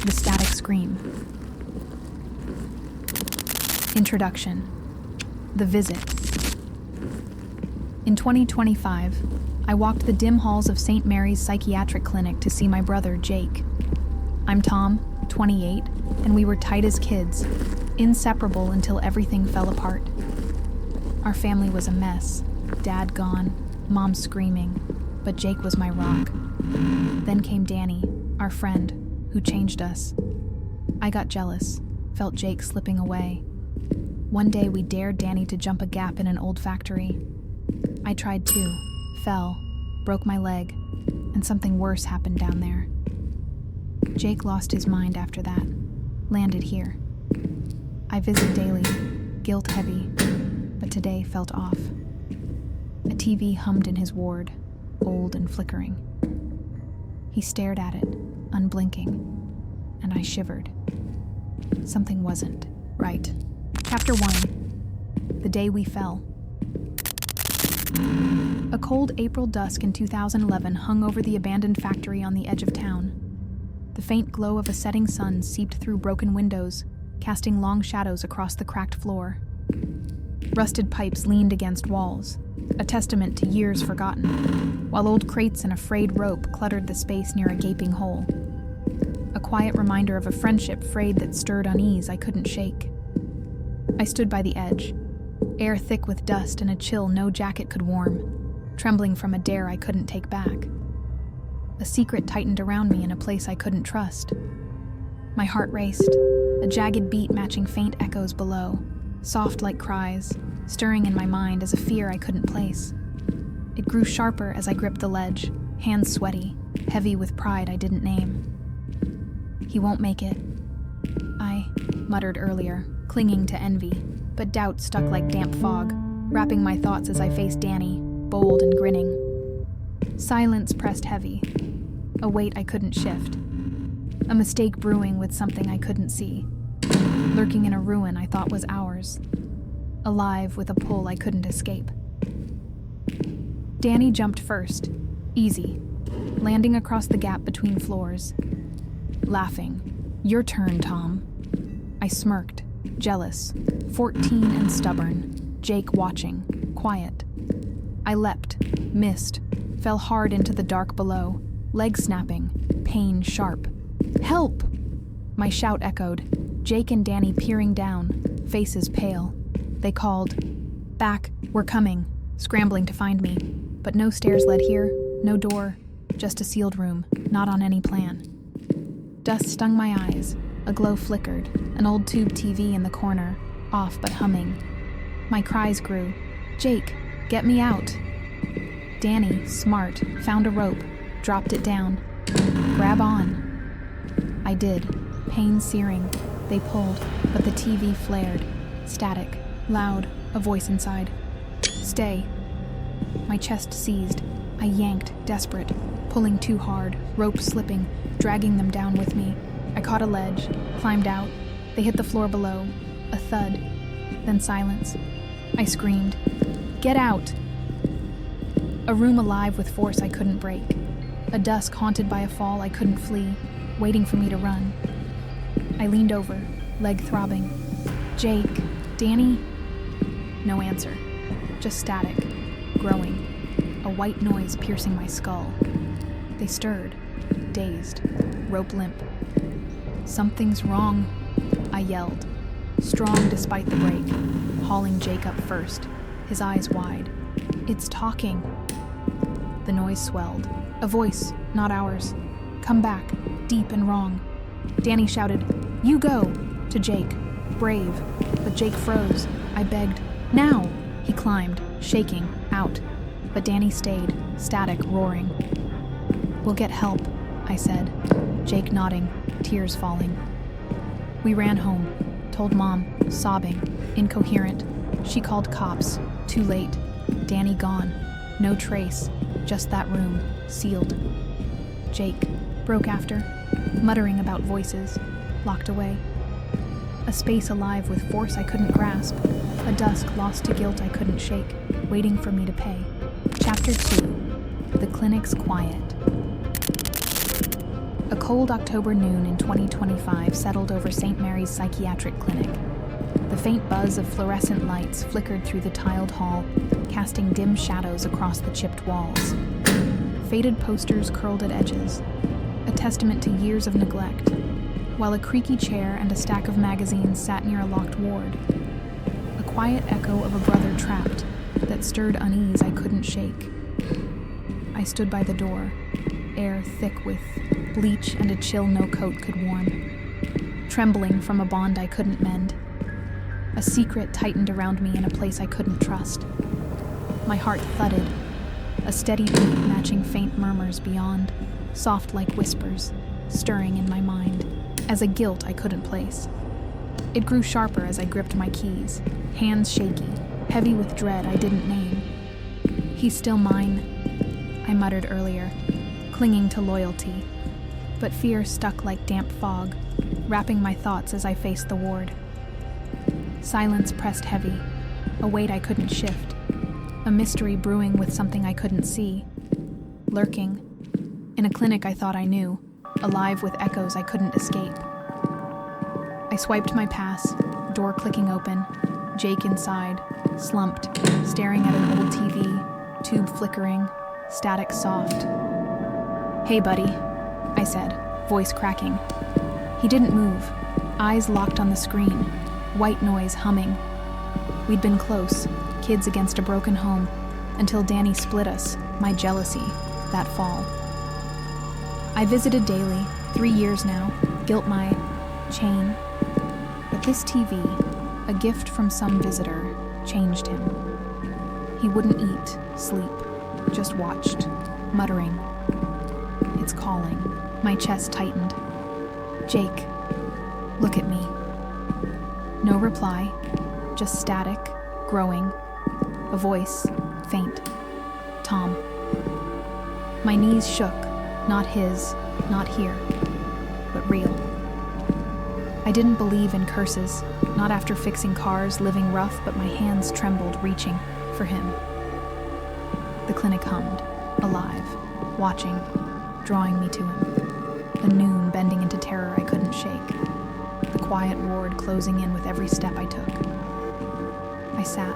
The static scream. Introduction. The visit. In 2025, I walked the dim halls of St. Mary's Psychiatric Clinic to see my brother, Jake. I'm Tom, 28, and we were tight as kids, inseparable until everything fell apart. Our family was a mess. Dad gone, Mom screaming, but Jake was my rock. Then came Danny, our friend, who changed us. I got jealous, felt Jake slipping away. One day we dared Danny to jump a gap in an old factory. I tried too, fell, broke my leg, and something worse happened down there. Jake lost his mind after that, landed here. I visit daily, guilt heavy, but today felt off. A TV hummed in his ward, old and flickering. He stared at it, unblinking, and I shivered. Something wasn't right. Chapter 1. The Day We Fell. A cold April dusk in 2011 hung over the abandoned factory on the edge of town. The faint glow of a setting sun seeped through broken windows, casting long shadows across the cracked floor. Rusted pipes leaned against walls, a testament to years forgotten, while old crates and a frayed rope cluttered the space near a gaping hole. A quiet reminder of a friendship frayed that stirred unease I couldn't shake. I stood by the edge, air thick with dust and a chill no jacket could warm, trembling from a dare I couldn't take back. A secret tightened around me in a place I couldn't trust. My heart raced, a jagged beat matching faint echoes below, soft like cries, stirring in my mind as a fear I couldn't place. It grew sharper as I gripped the ledge, hands sweaty, heavy with pride I didn't name. He won't make it, I muttered earlier, clinging to envy, but doubt stuck like damp fog, wrapping my thoughts as I faced Danny, bold and grinning. Silence pressed heavy, a weight I couldn't shift. A mistake brewing with something I couldn't see, lurking in a ruin I thought was ours, alive with a pull I couldn't escape. Danny jumped first, easy, landing across the gap between floors. Laughing, "Your turn, Tom." I smirked, jealous, 14 and stubborn, Jake watching, quiet. I leapt, missed, fell hard into the dark below, leg snapping, pain sharp. "Help!" My shout echoed, Jake and Danny peering down, faces pale. They called, "Back, we're coming," scrambling to find me. But no stairs led here, no door, just a sealed room, not on any plan. Dust stung my eyes, a glow flickered, an old tube TV in the corner, off but humming. My cries grew, "Jake, get me out!" Danny, smart, found a rope, dropped it down. "Grab on." I did, pain searing. They pulled, but the TV flared. Static, loud, a voice inside. "Stay." My chest seized. I yanked, desperate, pulling too hard, rope slipping, dragging them down with me. I caught a ledge, climbed out. They hit the floor below. A thud, then silence. I screamed, "Get out!" A room alive with force I couldn't break. A dusk haunted by a fall I couldn't flee, waiting for me to run. I leaned over, leg throbbing. "Jake, Danny?" No answer, just static, growing, a white noise piercing my skull. They stirred, dazed, rope limp. "Something's wrong," I yelled, strong despite the break, hauling Jake up first, his eyes wide. "It's talking." The noise swelled. A voice, not ours. "Come back, deep and wrong." Danny shouted, "You go!" to Jake, brave, but Jake froze. I begged, "Now!" He climbed, shaking, out, but Danny stayed, static, roaring. "We'll get help," I said, Jake nodding, tears falling. We ran home, told Mom, sobbing, incoherent. She called cops, too late. Danny gone, no trace, just that room, sealed. Jake broke after, muttering about voices, locked away. A space alive with force I couldn't grasp, a dusk lost to guilt I couldn't shake, waiting for me to pay. Chapter 2. The Clinic's Quiet. A cold October noon in 2025 settled over St. Mary's Psychiatric Clinic. The faint buzz of fluorescent lights flickered through the tiled hall, casting dim shadows across the chipped walls. Faded posters curled at edges, a testament to years of neglect, while a creaky chair and a stack of magazines sat near a locked ward. A quiet echo of a brother trapped that stirred unease I couldn't shake. I stood by the door, air thick with bleach and a chill no coat could warm, trembling from a bond I couldn't mend. A secret tightened around me in a place I couldn't trust. My heart thudded, a steady beat matching faint murmurs beyond, soft like whispers, stirring in my mind, as a guilt I couldn't place. It grew sharper as I gripped my keys, hands shaky, heavy with dread I didn't name. He's still mine, I muttered earlier, clinging to loyalty, but fear stuck like damp fog, wrapping my thoughts as I faced the ward. Silence pressed heavy, a weight I couldn't shift, a mystery brewing with something I couldn't see, lurking, in a clinic I thought I knew, alive with echoes I couldn't escape. I swiped my pass, door clicking open, Jake inside, slumped, staring at an old TV, tube flickering, static soft. "Hey, buddy," I said, voice cracking. He didn't move, eyes locked on the screen, white noise humming. We'd been close, kids against a broken home, until Danny split us, my jealousy, that fall. I visited daily, 3 years now, guilt my chain. But this TV, a gift from some visitor, changed him. He wouldn't eat, sleep, just watched, muttering. "It's calling." My chest tightened. "Jake, look at me." No reply, just static, growing. A voice, faint. "Tom." My knees shook, not his, not here, but real. I didn't believe in curses, not after fixing cars, living rough, but my hands trembled, reaching for him. The clinic hummed, alive, watching, drawing me to him. A noon bending into terror I couldn't shake. The quiet ward closing in with every step I took. I sat,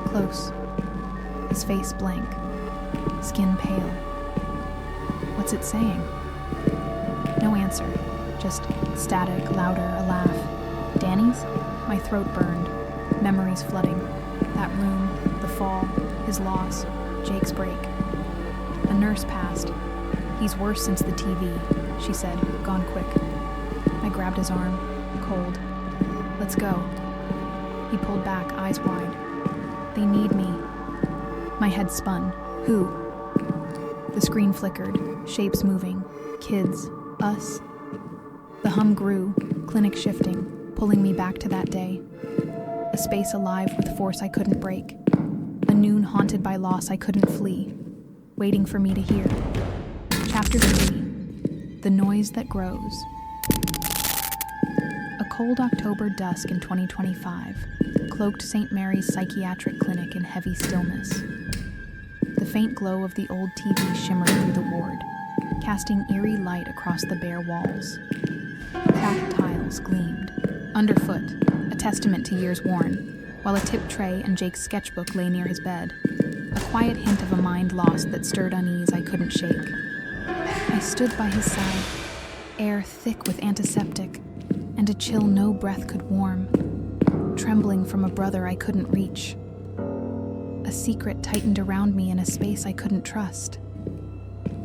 close, his face blank, skin pale. What's it saying? No answer, just static, louder, a laugh. Danny's? My throat burned, memories flooding. That room, the fall, his loss, Jake's break. A nurse passed. "He's worse since the TV," she said, gone quick. I grabbed his arm, cold. "Let's go." He pulled back, eyes wide. "They need me." My head spun. Who? The screen flickered, shapes moving. Kids. Us. The hum grew, clinic shifting, pulling me back to that day. A space alive with force I couldn't break. A noon haunted by loss I couldn't flee. Waiting for me to hear. Chapter 3. The Noise That Grows. A cold October dusk in 2025 cloaked St. Mary's Psychiatric Clinic in heavy stillness. The faint glow of the old TV shimmered through the ward, casting eerie light across the bare walls. Cracked tiles gleamed. Underfoot, a testament to years worn, while a tip tray and Jake's sketchbook lay near his bed. A quiet hint of a mind lost that stirred unease I couldn't shake. I stood by his side, air thick with antiseptic, and a chill no breath could warm, trembling from a brother I couldn't reach. A secret tightened around me in a space I couldn't trust.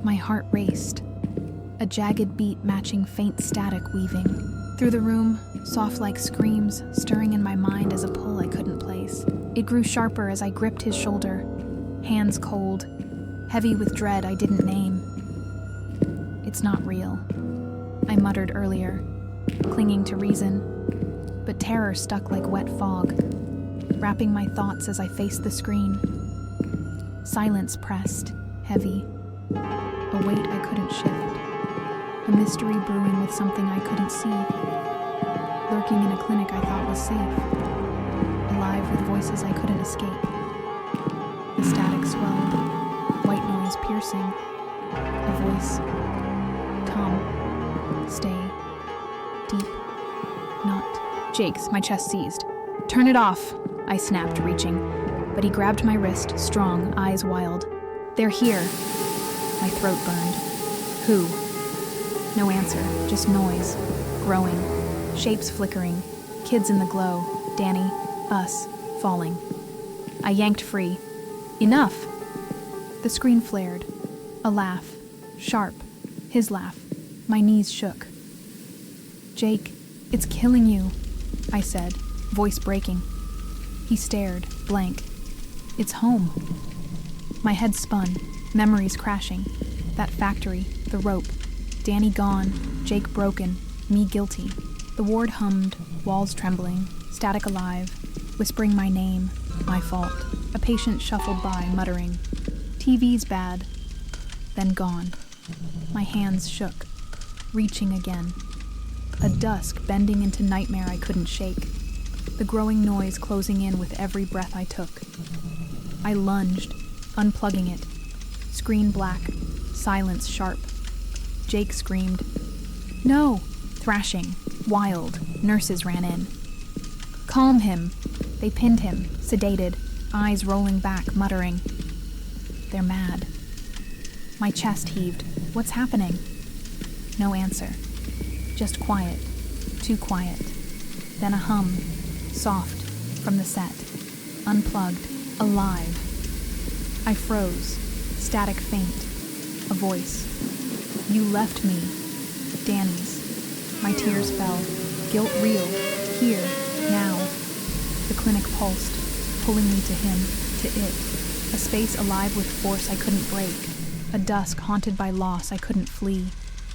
My heart raced, a jagged beat matching faint static weaving. Through the room, soft like screams, stirring in my mind as a pull I couldn't place. It grew sharper as I gripped his shoulder, hands cold, heavy with dread I didn't name. "It's not real," I muttered earlier, clinging to reason, but terror stuck like wet fog, wrapping my thoughts as I faced the screen. Silence pressed, heavy, a weight I couldn't shift, a mystery brewing with something I couldn't see, lurking in a clinic I thought was safe, alive with voices I couldn't escape. The static swelled, white noise piercing, a voice, "Tom." Tom. Stay. Deep. Not. Jake's, my chest seized. Turn it off, I snapped, reaching. But he grabbed my wrist, strong, eyes wild. They're here. My throat burned. Who? No answer, just noise. Growing. Shapes flickering. Kids in the glow. Danny. Us. Falling. I yanked free. Enough! The screen flared. A laugh. Sharp. His laugh. My knees shook. Jake, it's killing you, I said, voice breaking. He stared, blank. It's home. My head spun, memories crashing. That factory, the rope. Danny gone, Jake broken, me guilty. The ward hummed, walls trembling, static alive, whispering my name, my fault. A patient shuffled by, muttering, TV's bad. Then gone. My hands shook, reaching again. A dusk bending into nightmare I couldn't shake. The growing noise closing in with every breath I took. I lunged, unplugging it. Screen black, silence sharp. Jake screamed, "No!" Thrashing, wild, nurses ran in. Calm him. They pinned him, sedated, eyes rolling back, muttering. They're mad. My chest heaved. What's happening? No answer. Just quiet. Too quiet. Then a hum, soft, from the set. Unplugged. Alive. I froze. Static faint. A voice. You left me. Danny's. My tears fell. Guilt real. Here. Now. The clinic pulsed, pulling me to him, to it. A space alive with force I couldn't break. A dusk haunted by loss I couldn't flee.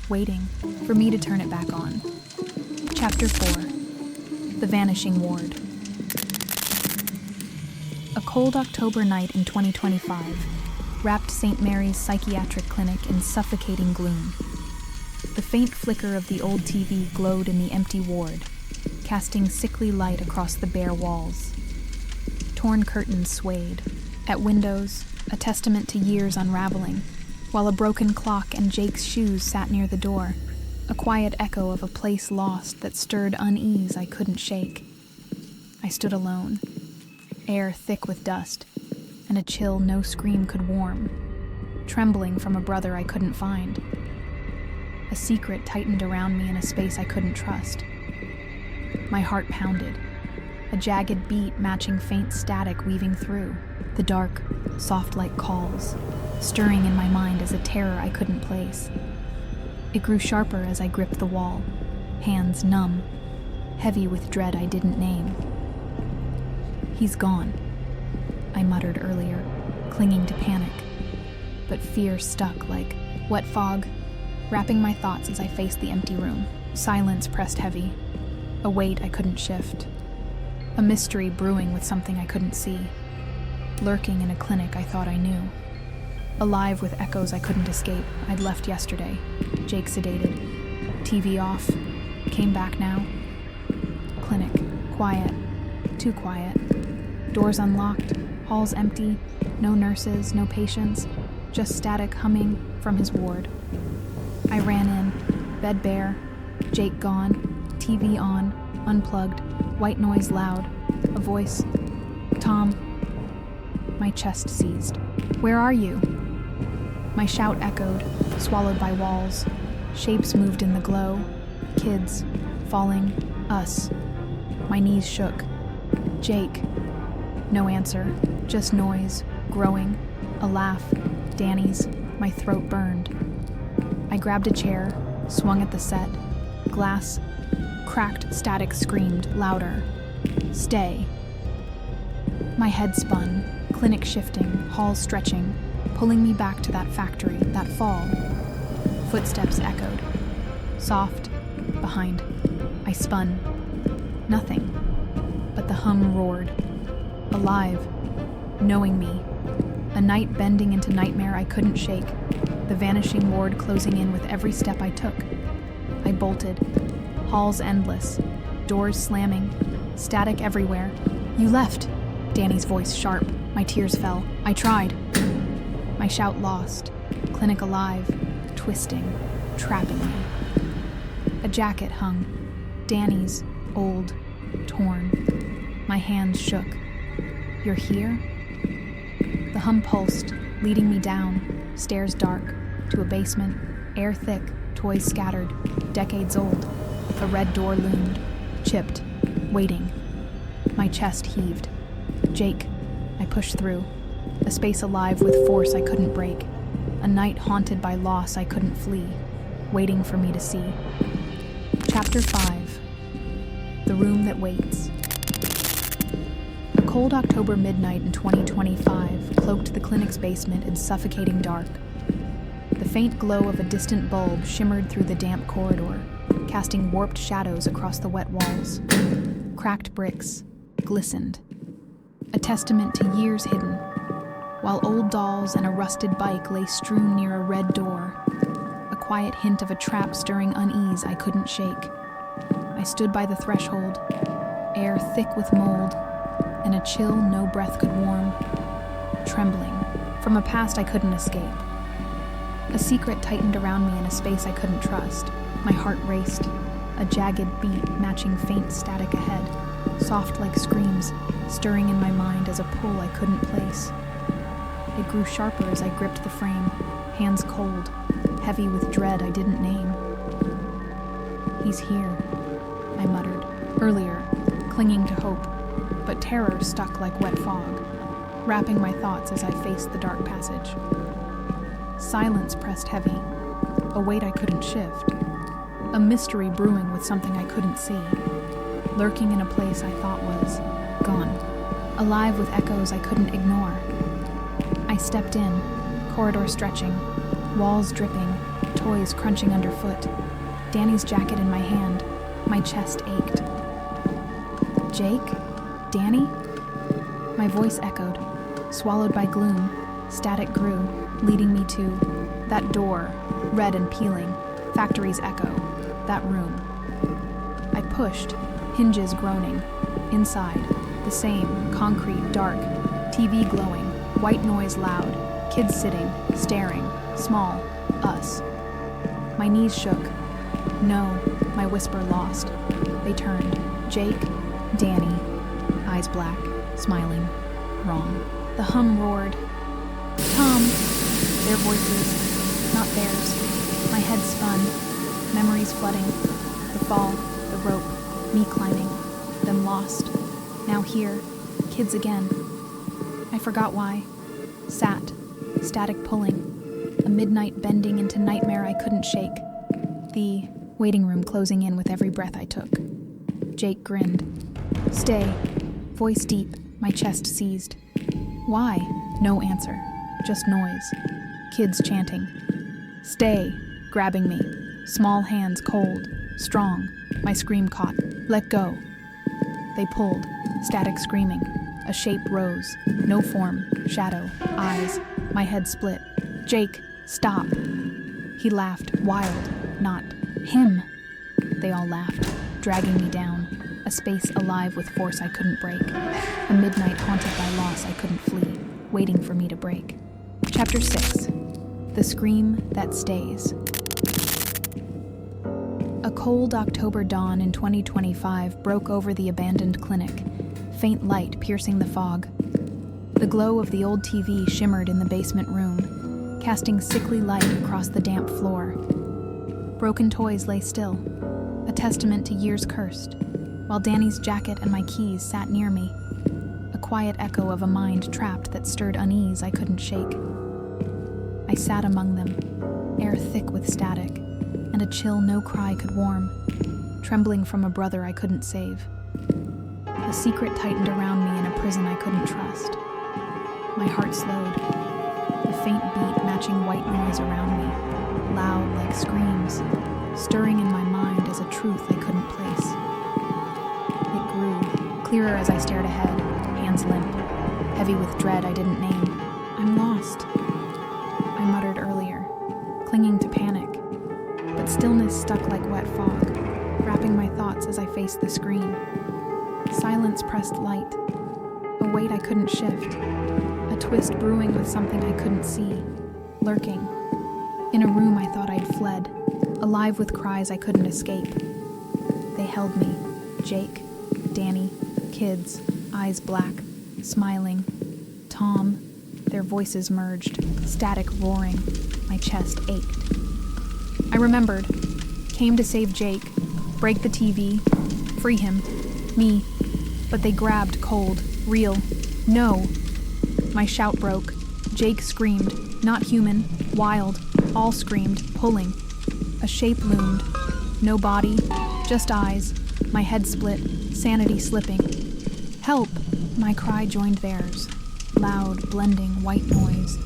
Waiting for me to turn it back on. Chapter 4. The Vanishing Ward. A cold October night in 2025 wrapped St. Mary's Psychiatric Clinic in suffocating gloom. The faint flicker of the old TV glowed in the empty ward, casting sickly light across the bare walls. Torn curtains swayed. At windows, a testament to years unraveling, while a broken clock and Jake's shoes sat near the door, a quiet echo of a place lost that stirred unease I couldn't shake. I stood alone, air thick with dust, and a chill no scream could warm, trembling from a brother I couldn't find. A secret tightened around me in a space I couldn't trust. My heart pounded, a jagged beat matching faint static weaving through, the dark, soft-like calls, stirring in my mind as a terror I couldn't place. It grew sharper as I gripped the wall, hands numb, heavy with dread I didn't name. He's gone, I muttered earlier, clinging to panic, but fear stuck like wet fog, wrapping my thoughts as I faced the empty room. Silence pressed heavy, a weight I couldn't shift, a mystery brewing with something I couldn't see, lurking in a clinic I thought I knew, alive with echoes I couldn't escape. I'd left yesterday, Jake sedated, TV off, came back now. Clinic, quiet, too quiet, doors unlocked, halls empty, no nurses, no patients, just static humming from his ward. I ran in, bed bare, Jake gone, TV on, unplugged, white noise loud, a voice, Tom. My chest seized. Where are you? My shout echoed, swallowed by walls. Shapes moved in the glow. Kids, falling, us. My knees shook. Jake. No answer, just noise, growing, a laugh, Danny's. My throat burned. I grabbed a chair, swung at the set. Glass, cracked, static screamed, louder. Stay. My head spun, clinic shifting, halls stretching, pulling me back to that factory, that fall. Footsteps echoed. Soft, behind. I spun. Nothing. But the hum roared. Alive. Knowing me. A night bending into nightmare I couldn't shake. The vanishing ward closing in with every step I took. I bolted. Halls endless. Doors slamming. Static everywhere. You left. Danny's voice sharp. My tears fell. I tried. My shout lost. Clinic alive. Twisting. trapping me. A jacket hung, Danny's, old, torn. My hands shook. You're here? The hum pulsed, leading me down, stairs dark, to a basement, air thick, toys scattered, decades old. A red door loomed, chipped, waiting. My chest heaved. Jake, I pushed through. A space alive with force I couldn't break. A night haunted by loss I couldn't flee, waiting for me to see. Chapter 5. The Room That Waits. A cold October midnight in 2025 cloaked the clinic's basement in suffocating dark. The faint glow of a distant bulb shimmered through the damp corridor, casting warped shadows across the wet walls. Cracked bricks glistened, a testament to years hidden, while old dolls and a rusted bike lay strewn near a red door, a quiet hint of a trap stirring unease I couldn't shake. I stood by the threshold, air thick with mold, and a chill no breath could warm, trembling from a past I couldn't escape. A secret tightened around me in a space I couldn't trust. My heart raced, a jagged beat matching faint static ahead, soft like screams, stirring in my mind as a pull I couldn't place. It grew sharper as I gripped the frame, hands cold, heavy with dread I didn't name. He's here, I muttered, earlier, clinging to hope, but terror stuck like wet fog, wrapping my thoughts as I faced the dark passage. Silence pressed heavy, a weight I couldn't shift, a mystery brewing with something I couldn't see, lurking in a place I thought was gone, alive with echoes I couldn't ignore. I stepped in, corridor stretching, walls dripping, toys crunching underfoot, Danny's jacket in my hand, my chest ached. Jake? Danny? My voice echoed, swallowed by gloom. Static grew, leading me to that door, red and peeling, factory's echo, that room. I pushed, hinges groaning. Inside, the same, concrete, dark, TV glowing, white noise loud, kids sitting, staring, small, us. My knees shook. No, my whisper lost. They turned. Jake, Danny, eyes black, smiling, wrong. The hum roared. Tom! Their voices, not theirs. My head spun, memories flooding. The fall, the rope, me climbing, them lost. Now here, kids again. I forgot why. Sat, static pulling, a midnight bending into nightmare I couldn't shake. The waiting room closing in with every breath I took. Jake grinned. Stay. Voice deep, my chest seized. Why? No answer. Just noise. Kids chanting. Stay. Grabbing me. Small hands cold. Strong. My scream caught. Let go. They pulled. Static screaming. A shape rose. No form. Shadow. Eyes. My head split. Jake, stop. He laughed. Wild. Not him. They all laughed, dragging me down. A space alive with force I couldn't break. A midnight haunted by loss I couldn't flee, waiting for me to break. Chapter 6. The Scream That Stays. A cold October dawn in 2025 broke over the abandoned clinic, faint light piercing the fog. The glow of the old TV shimmered in the basement room, casting sickly light across the damp floor. Broken toys lay still, a testament to years cursed, while Danny's jacket and my keys sat near me, a quiet echo of a mind trapped that stirred unease I couldn't shake. I sat among them, air thick with static, and a chill no cry could warm, trembling from a brother I couldn't save. A secret tightened around me in a prison I couldn't trust. My heart slowed, the faint beat matching white noise around me, loud like screams, stirring in my mind as a truth I couldn't place. It grew, clearer as I stared ahead, hands limp, heavy with dread I didn't name. I'm lost, I muttered earlier, clinging to panic, but stillness stuck like wet fog, wrapping my thoughts as I faced the screen. Silence pressed light, a weight I couldn't shift, a twist brewing with something I couldn't see, lurking. In a room I thought I'd fled, alive with cries I couldn't escape. They held me, Jake, Danny, kids, eyes black, smiling. Tom, their voices merged, static roaring. My chest ached. I remembered. Came to save Jake, break the TV, free him, me. But they grabbed cold, real. No! My shout broke. Jake screamed, not human, wild, all screamed, pulling. A shape loomed. No body, just eyes. My head split, sanity slipping. Help! My cry joined theirs. Loud, blending white noise.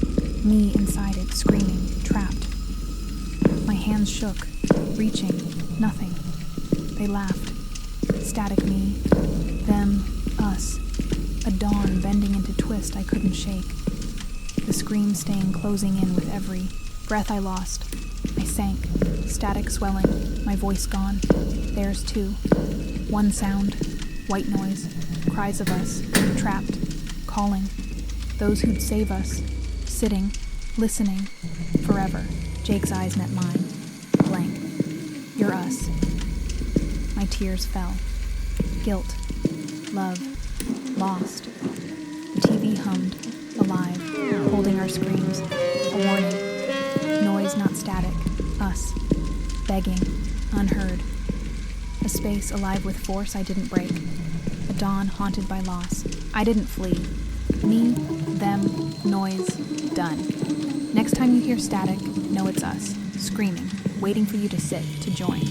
Me inside it, screaming, trapped. My hands shook, reaching, nothing. They laughed. Static me, them, us. A dawn bending into twist I couldn't shake. The scream staying closing in with every breath I lost. I sank, static swelling, my voice gone. Theirs too. One sound, white noise, cries of us, trapped, calling. Those who'd save us, sitting, listening, forever. Jake's eyes met mine, blank. You're us. My tears fell. Guilt, love, lost. The TV hummed, alive, holding our screams. A warning. Noise, not static. Us. Begging, unheard. A space alive with force I didn't break. A dawn haunted by loss. I didn't flee. Me, them, noise, done. Next time you hear static, know it's us, screaming, waiting for you to sit, to join.